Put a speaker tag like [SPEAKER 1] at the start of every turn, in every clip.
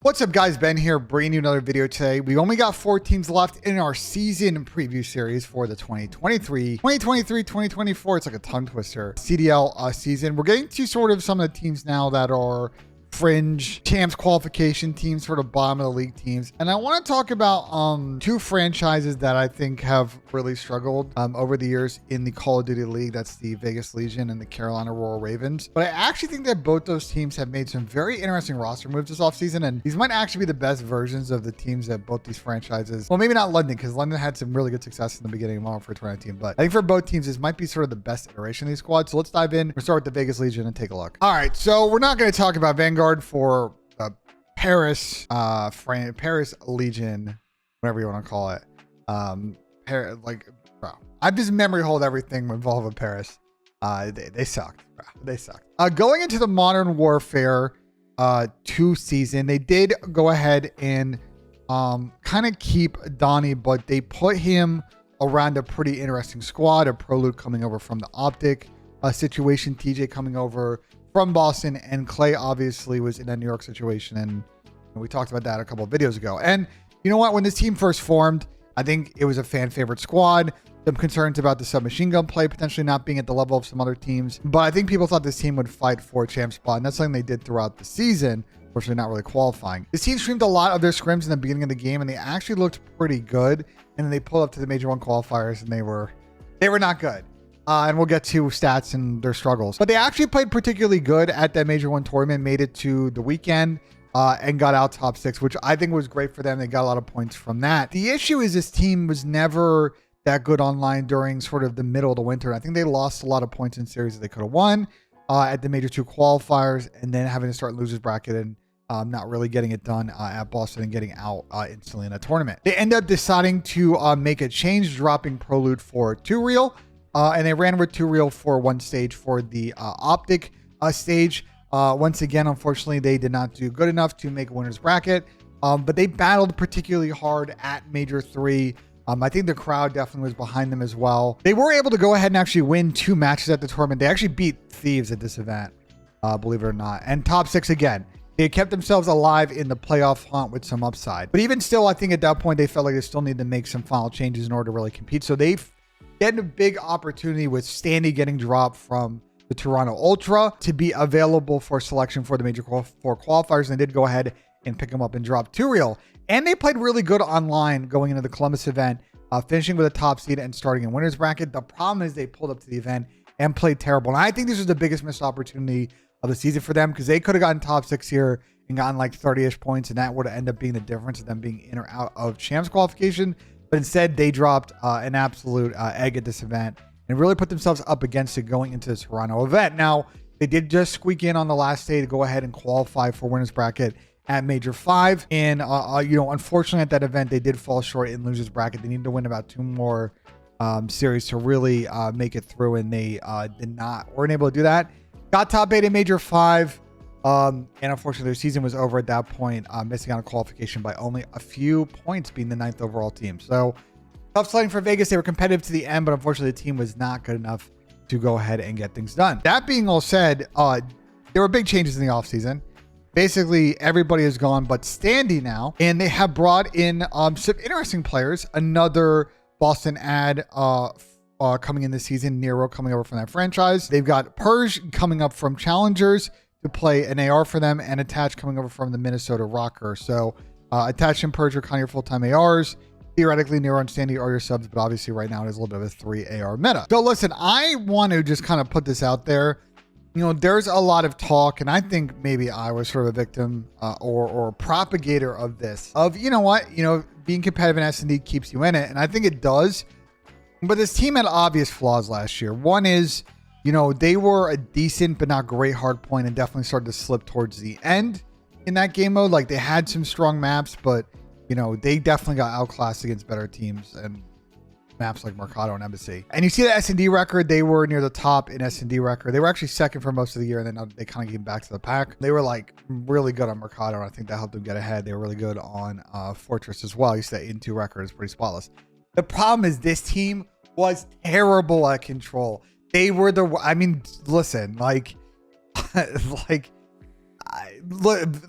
[SPEAKER 1] What's up, guys? Ben here, bringing you another video today. We only got 4 teams left in our season preview series for the 2023-2024. It's like a tongue twister CDL season. We're getting to sort of some of the teams now that are fringe champs qualification teams, sort of bottom of the league teams. And I want to talk about two franchises that I think have really struggled over the years in the Call of Duty League. That's the Vegas Legion and the Carolina Royal Ravens. But I actually think that both those teams have made some very interesting roster moves this offseason, and these might actually be the best versions of the teams that both these franchises, well, maybe not London, because London had some really good success in the beginning of Modern Warfare 2019, but I think for both teams, this might be sort of the best iteration of these squads. So let's dive in. We'll start with the Vegas Legion and take a look. All right, so we're not going to talk about Vanguard for Paris Legion, whatever you want to call it. Bro, I just memory hold everything involving Paris. They sucked, bro. They sucked. Going into the Modern Warfare 2 season, they did go ahead and kind of keep Donnie, but they put him around a pretty interesting squad. A Prolude coming over from the Optic situation, TJ coming over from Boston, and Clay obviously was in a New York situation, and we talked about that a couple of videos ago. And you know what? When this team first formed, I think it was a fan favorite squad. Some concerns about the submachine gun play potentially not being at the level of some other teams, but I think people thought this team would fight for a champ spot, and that's something they did throughout the season. Unfortunately, not really qualifying. This team streamed a lot of their scrims in the beginning of the game, and they actually looked pretty good. And then they pulled up to the Major 1 qualifiers, and they were not good. And we'll get to stats and their struggles. But they actually played particularly good at that Major 1 tournament, made it to the weekend, and got out top 6, which I think was great for them. They got a lot of points from that. The issue is this team was never that good online during sort of the middle of the winter. I think they lost a lot of points in series that they could have won at the Major 2 qualifiers, and then having to start losers bracket and not really getting it done at Boston and getting out instantly in a tournament. They end up deciding to make a change, dropping Prolude for 2 Real. And they ran with 2 Real for 1 stage for the Optic stage. Once again, unfortunately, they did not do good enough to make a winner's bracket, but they battled particularly hard at Major 3. I think the crowd definitely was behind them as well. They were able to go ahead and actually win 2 matches at the tournament. They actually beat Thieves at this event, believe it or not. And top 6 again. They kept themselves alive in the playoff hunt with some upside. But even still, I think at that point, they felt like they still need to make some final changes in order to really compete. So they getting a big opportunity with Standy getting dropped from the Toronto Ultra to be available for selection for the Major 4 qualifiers. And they did go ahead and pick him up and drop 2 Real. And they played really good online going into the Columbus event, finishing with a top seed and starting in winner's bracket. The problem is they pulled up to the event and played terrible. And I think this was the biggest missed opportunity of the season for them, because they could have gotten top 6 here and gotten like 30-ish points, and that would have ended up being the difference of them being in or out of champs qualification. But instead, they dropped an absolute egg at this event and really put themselves up against it going into the Toronto event. Now, they did just squeak in on the last day to go ahead and qualify for winner's bracket at Major 5. And, unfortunately at that event, they did fall short in losers bracket. They needed to win about 2 more series to really make it through, and they weren't able to do that. Got top 8 in Major 5. And unfortunately, their season was over at that point, missing out on qualification by only a few points, being the 9th overall team. So tough sledding for Vegas. They were competitive to the end, but unfortunately, the team was not good enough to go ahead and get things done. That being all said, there were big changes in the offseason. Basically, everybody is gone but Standy now, and they have brought in some interesting players. Another Boston ad coming in this season, Nero coming over from that franchise. They've got Purge coming up from Challengers to play an AR for them, and Attach coming over from the Minnesota Rocker. So Attach and Purge are kind of your full-time ARs. Theoretically, Nero and Standy are your subs, but obviously right now it is a little bit of a 3 AR meta. So listen, I want to just kind of put this out there. You know, there's a lot of talk, and I think maybe I was sort of a victim or propagator of this. You know what? Being competitive in S&D keeps you in it, and I think it does. But this team had obvious flaws last year. One is, they were a decent but not great hard point, and definitely started to slip towards the end in that game mode. Like, they had some strong maps, but, they definitely got outclassed against better teams and maps like Mercado and Embassy. And you see the S&D record, they were near the top in S&D record. They were actually second for most of the year, and then they kind of came back to the pack. They were like really good on Mercado, and I think that helped them get ahead. They were really good on Fortress as well. You see that in-2 record is pretty spotless. The problem is this team was terrible at control. They were listen, like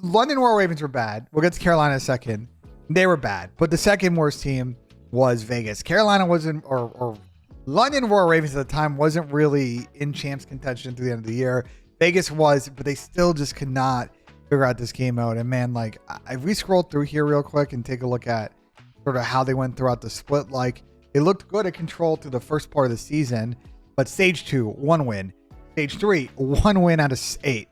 [SPEAKER 1] London Royal Ravens were bad. We'll get to Carolina in a second. They were bad, but the second worst team was Vegas. Carolina wasn't, or London Royal Ravens at the time wasn't really in champs contention through the end of the year. Vegas was, but they still just could not figure out this game out. And man, like if we scroll through here real quick and take a look at sort of how they went throughout the split, like they looked good at control through the first part of the season, but stage 2, 1 win. Stage 3, 1 win out of 8.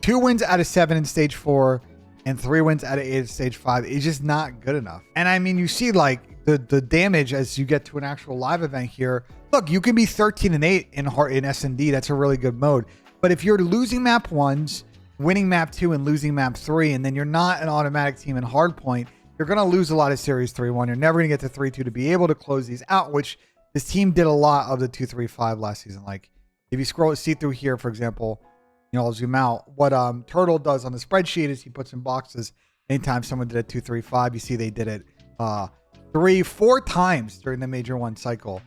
[SPEAKER 1] 2 wins out of 7 in stage 4, and 3 wins out of 8 in stage 5 is just not good enough. And I mean, you see like the damage as you get to an actual live event here. Look, you can be 13-8 in S&D. That's a really good mode. But if you're losing map 1s, winning map 2, and losing map 3, and then you're not an automatic team in hardpoint, you're going to lose a lot of series 3-1. You're never going to get to 3-2 to be able to close these out, which this team did a lot of the 2-3-5 last season. Like if you see through here, for example, I'll zoom out. What Turtle does on the spreadsheet is he puts in boxes. Anytime someone did a 2-3-5, you see they did it 3-4 times during the Major 1 cycle.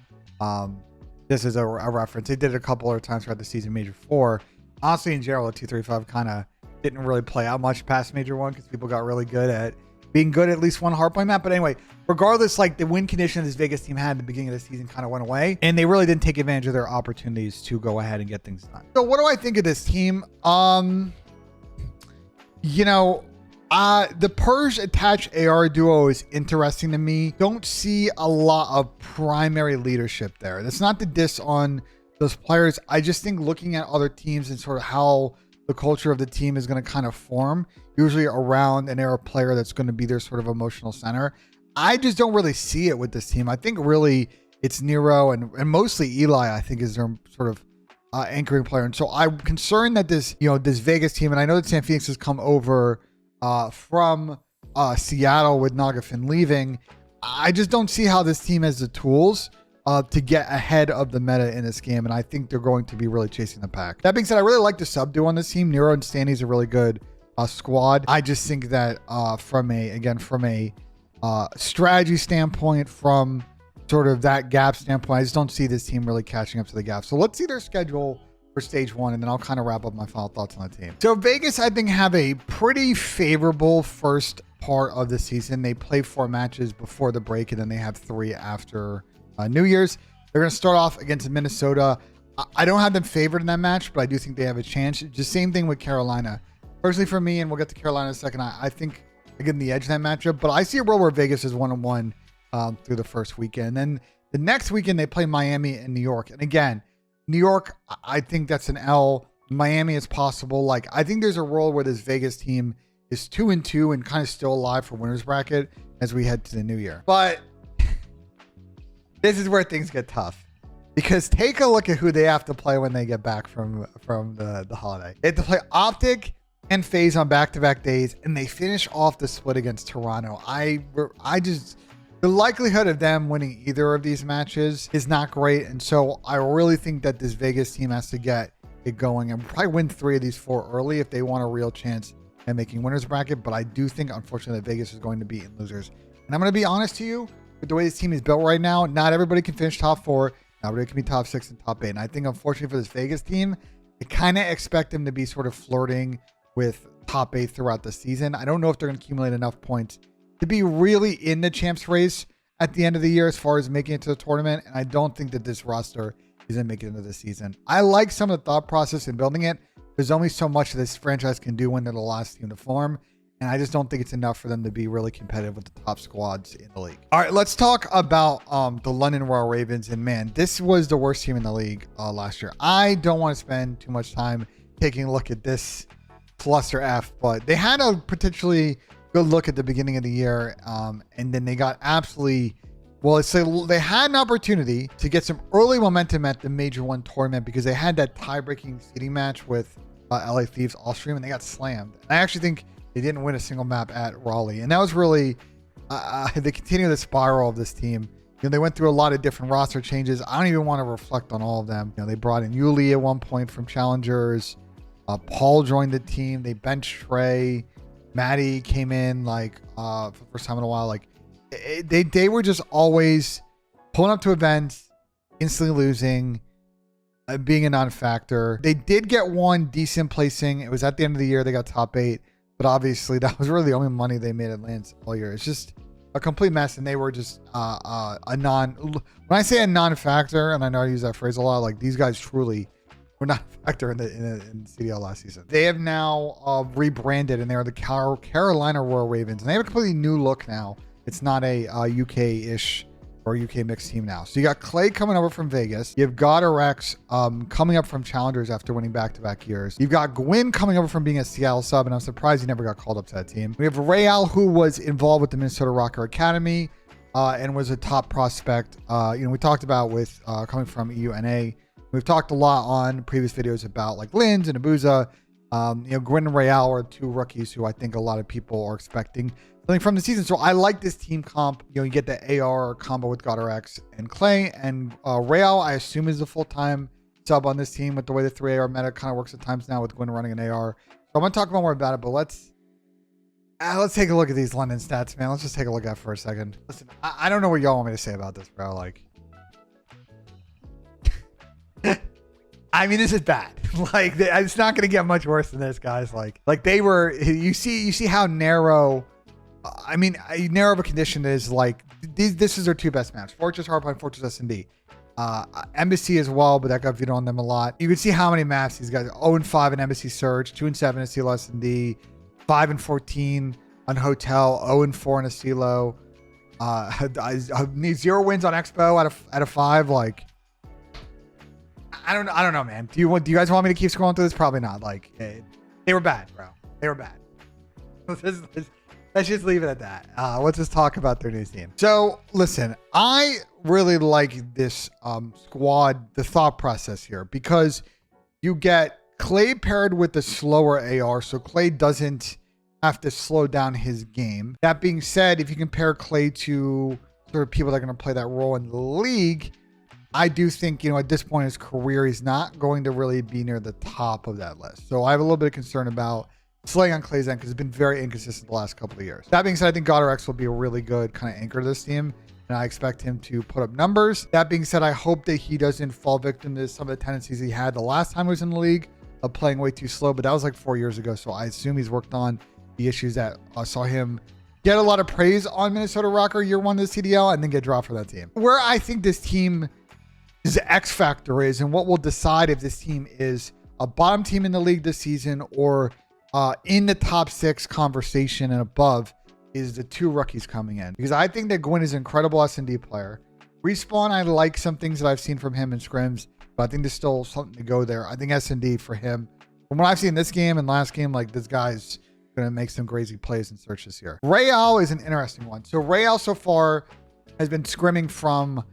[SPEAKER 1] This is a reference. They did it a couple other times throughout the season, Major 4. Honestly, in general, the 2-3-5 kind of didn't really play out much past Major 1 because people got really good at being good at least one hardpoint map. But anyway, regardless, like the win condition this Vegas team had at the beginning of the season kind of went away, and they really didn't take advantage of their opportunities to go ahead and get things done. So what do I think of this team? The Purge attached AR duo is interesting to me. Don't see a lot of primary leadership there. That's not the diss on those players. I just think looking at other teams and sort of how the culture of the team is going to kind of form, usually around an AR player that's going to be their sort of emotional center. I just don't really see it with this team. I think really it's Nero and mostly Eli, I think, is their sort of anchoring player. And so I'm concerned that this Vegas team, and I know that San Phoenix has come over from Seattle with Nagafin leaving. I just don't see how this team has the tools to get ahead of the meta in this game, and I think they're going to be really chasing the pack. That being said, I really like the sub duo on this team. Nero and Stanley's a really good squad. I just think that from a strategy standpoint, from sort of that gap standpoint, I just don't see this team really catching up to the gap. So let's see their schedule for stage 1, and then I'll kind of wrap up my final thoughts on the team. So Vegas, I think, have a pretty favorable first part of the season. They play 4 matches before the break, and then they have 3 after New Year's. They're going to start off against Minnesota. I don't have them favored in that match, but I do think they have a chance. Just same thing with Carolina. Personally, for me, and we'll get to Carolina in a second, I think I give them the edge in that matchup, but I see a world where Vegas is 1-1 through the first weekend. And then the next weekend, they play Miami and New York. And again, New York, I think that's an L. Miami is possible. Like, I think there's a world where this Vegas team is 2-2 and kind of still alive for winners bracket as we head to the new year. But this is where things get tough, because take a look at who they have to play when they get back from the holiday. They have to play Optic and FaZe on back-to-back days, and they finish off the split against Toronto. The likelihood of them winning either of these matches is not great, and so I really think that this Vegas team has to get it going and probably win 3 of these 4 early if they want a real chance at making winners bracket. But I do think, unfortunately, that Vegas is going to be in losers. And I'm going to be honest to you, with the way this team is built right now, not everybody can finish top 4. Not everybody can be top 6 and top 8. And I think, unfortunately, for this Vegas team, I kind of expect them to be sort of flirting with top 8 throughout the season. I don't know if they're going to accumulate enough points to be really in the champs race at the end of the year as far as making it to the tournament. And I don't think that this roster is going to make it into the season. I like some of the thought process in building it. There's only so much this franchise can do when they're the last team to form. And I just don't think it's enough for them to be really competitive with the top squads in the league. All right, let's talk about the London Royal Ravens. And man, this was the worst team in the league last year. I don't want to spend too much time taking a look at this cluster F, but they had a potentially good look at the beginning of the year. And then they got absolutely, they had an opportunity to get some early momentum at the Major 1 tournament because they had that tie-breaking seeding match with LA Thieves off stream, and they got slammed. And I actually think they didn't win a single map at Raleigh. And that was really, they continue the spiral of this team. They went through a lot of different roster changes. I don't even want to reflect on all of them. They brought in Yuli at one point from Challengers. Paul joined the team. They benched Trey. Maddie came in for the first time in a while. They were just always pulling up to events, instantly losing, being a non-factor. They did get one decent placing. It was at the end of the year. They got top 8, but obviously that was really the only money they made at Lance all year. It's just a complete mess, and they were just when I say a non-factor, and I know I use that phrase a lot, like these guys truly were not a factor in CDL last season. They have now rebranded, and they are the Carolina Royal Ravens, and they have a completely new look now. It's not a UK-ish or UK mixed team now. So you got Clay coming over from Vegas. You have GodRx coming up from Challengers after winning back-to-back years. You've got Gwyn coming over from being a Seattle sub, and I'm surprised he never got called up to that team. We have Real, who was involved with the Minnesota Rocker Academy and was a top prospect. We talked about with coming from EUNA. We've talked a lot on previous videos about like Linz and Abuza. Gwyn and Real are 2 rookies who I think a lot of people are expecting something from the season. So I like this team comp. You get the AR combo with GodRx and Clay, and Real, I assume, is a full-time sub on this team with the way the 3 AR meta kind of works at times now with Gwyn running an AR. So I'm going to talk more about it, but let's take a look at these London stats, man. Let's just take a look at it for a second. Listen, I don't know what y'all want me to say about this, bro. Like, I mean, this is bad. Like, it's not going to get much worse than this, guys. Like they were, you see how narrow, narrow of a condition is like, this is their 2 best maps. Fortress Hardpoint, Fortress S&D. Embassy as well, but that got vetoed on them a lot. You can see how many maps these guys, 0-5 in Embassy Search, 2-7 in CDL S&D, 5-14 on Hotel, 0-4 in a CeeLo. I need 0 wins on Expo out of 5. Like, I don't know, man. Do you guys want me to keep scrolling through this? Probably not. Like, they were bad, bro. They were bad. Let's just leave it at that. Let's just talk about their new team. So, listen, I really like this squad, the thought process here, because you get Clay paired with the slower AR, so Clay doesn't have to slow down his game. That being said, if you compare Clay to sort of people that are going to play that role in the league, I do think, at this point in his career, he's not going to really be near the top of that list. So I have a little bit of concern about slaying on Clay's end because it's been very inconsistent the last couple of years. That being said, I think GodRx will be a really good kind of anchor to this team, and I expect him to put up numbers. That being said, I hope that he doesn't fall victim to some of the tendencies he had the last time he was in the league of playing way too slow, but that was like 4 years ago. So I assume he's worked on the issues that saw him get a lot of praise on Minnesota Rocker year 1 of the CDL and then get dropped from that team. Where I think this team is the X factor is, and what will decide if this team is a bottom team in the league this season or in the top 6 conversation and above, is the 2 rookies coming in. Because I think that Gwyn is an incredible S&D player. Respawn, I like some things that I've seen from him in scrims, but I think there's still something to go there. I think S&D for him, from what I've seen this game and last game, like this guy's going to make some crazy plays in search this year. Real is an interesting one. So Real so far has been scrimming from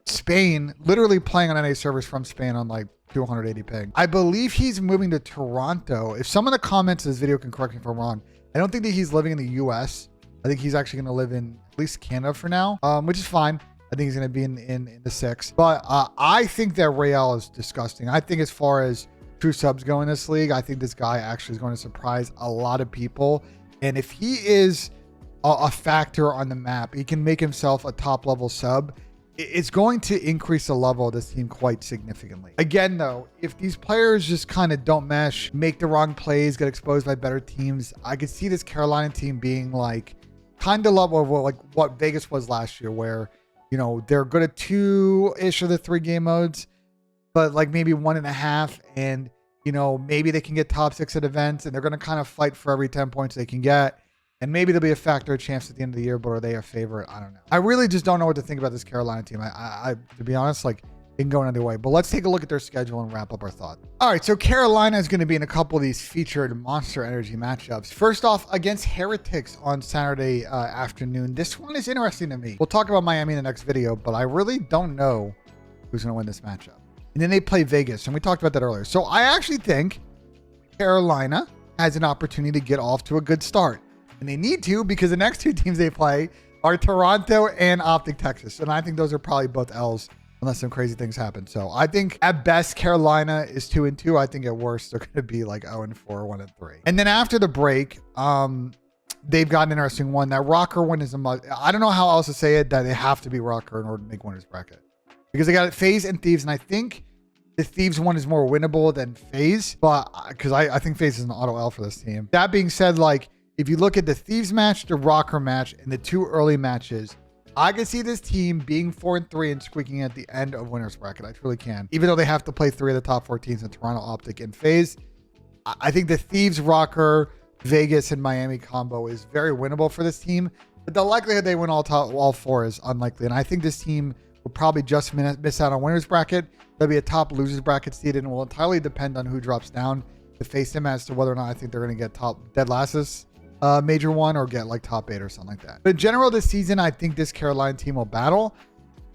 [SPEAKER 1] Spain, literally playing on NA servers from Spain on like 280 ping. I believe he's moving to Toronto. If someone in the comments of this video can correct me if I'm wrong, I don't think that he's living in the US. I think he's actually going to live in at least Canada for now, which is fine. I think he's going to be in the 6. But I think that Real is disgusting. I think as far as true subs go in this league, I think this guy actually is going to surprise a lot of people. And if he is a factor on the map, he can make himself a top level sub. It's going to increase the level of this team quite significantly. Again, though, if these players just kind of don't mesh, make the wrong plays, get exposed by better teams, I could see this Carolina team being like kind of level of what Vegas was last year, where, they're good at 2-ish of the 3 game modes, but like maybe 1.5. And, maybe they can get top 6 at events, and they're going to kind of fight for every 10 points they can get. And maybe there'll be a factor, a chance at the end of the year, but are they a favorite? I don't know. I really just don't know what to think about this Carolina team. I to be honest, like, it can go another way. But let's take a look at their schedule and wrap up our thought. All right, so Carolina is going to be in a couple of these featured Monster Energy matchups. First off, against Heretics on Saturday afternoon. This one is interesting to me. We'll talk about Miami in the next video, but I really don't know who's going to win this matchup. And then they play Vegas, and we talked about that earlier. So I actually think Carolina has an opportunity to get off to a good start. And they need to, because the next 2 teams they play are Toronto and Optic Texas. And I think those are probably both L's unless some crazy things happen. So I think at best, Carolina is 2-2. I think at worst, they're going to be like 0-4, 1-3. And then after the break, they've got an interesting one. That Rocker one is I don't know how else to say it, that they have to be Rocker in order to make winners bracket. Because they got FaZe and Thieves. And I think the Thieves one is more winnable than FaZe, but because I think FaZe is an auto L for this team. That being said, like if you look at the Thieves match, the Rocker match, and the 2 early matches, I can see this team being 4-3 and squeaking at the end of winners bracket. I truly can. Even though they have to play 3 of the top 4 teams in Toronto, Optic, and FaZe, I think the Thieves, Rocker, Vegas, and Miami combo is very winnable for this team. But the likelihood they win all 4 is unlikely. And I think this team will probably just miss out on winners bracket. There'll be a top losers bracket seed, and it will entirely depend on who drops down to face them as to whether or not I think they're going to get top dead lastest major one or get like top 8 or something like that. But in general, this season, I think this Carolina team will battle.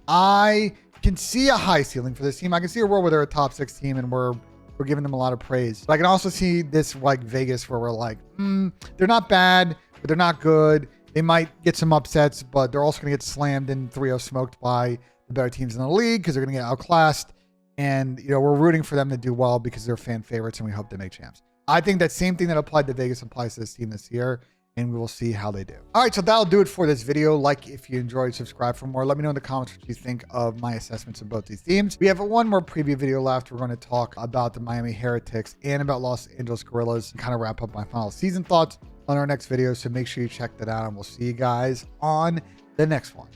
[SPEAKER 1] I can see a high ceiling for this team. I can see a world where they're a top 6 team and we're giving them a lot of praise. But I can also see this like Vegas where we're like, they're not bad, but they're not good. They might get some upsets, but they're also going to get slammed in 3-0 smoked by the better teams in the league because they're going to get outclassed. And, you know, we're rooting for them to do well because they're fan favorites and we hope they make champs. I think that same thing that applied to Vegas applies to this team this year, and we will see how they do. All right, so that'll do it for this video. Like if you enjoyed, subscribe for more. Let me know in the comments what you think of my assessments of both these teams. We have one more preview video left. We're going to talk about the Miami Heretics and about Los Angeles Guerrillas and kind of wrap up my final season thoughts on our next video. So make sure you check that out, and we'll see you guys on the next one.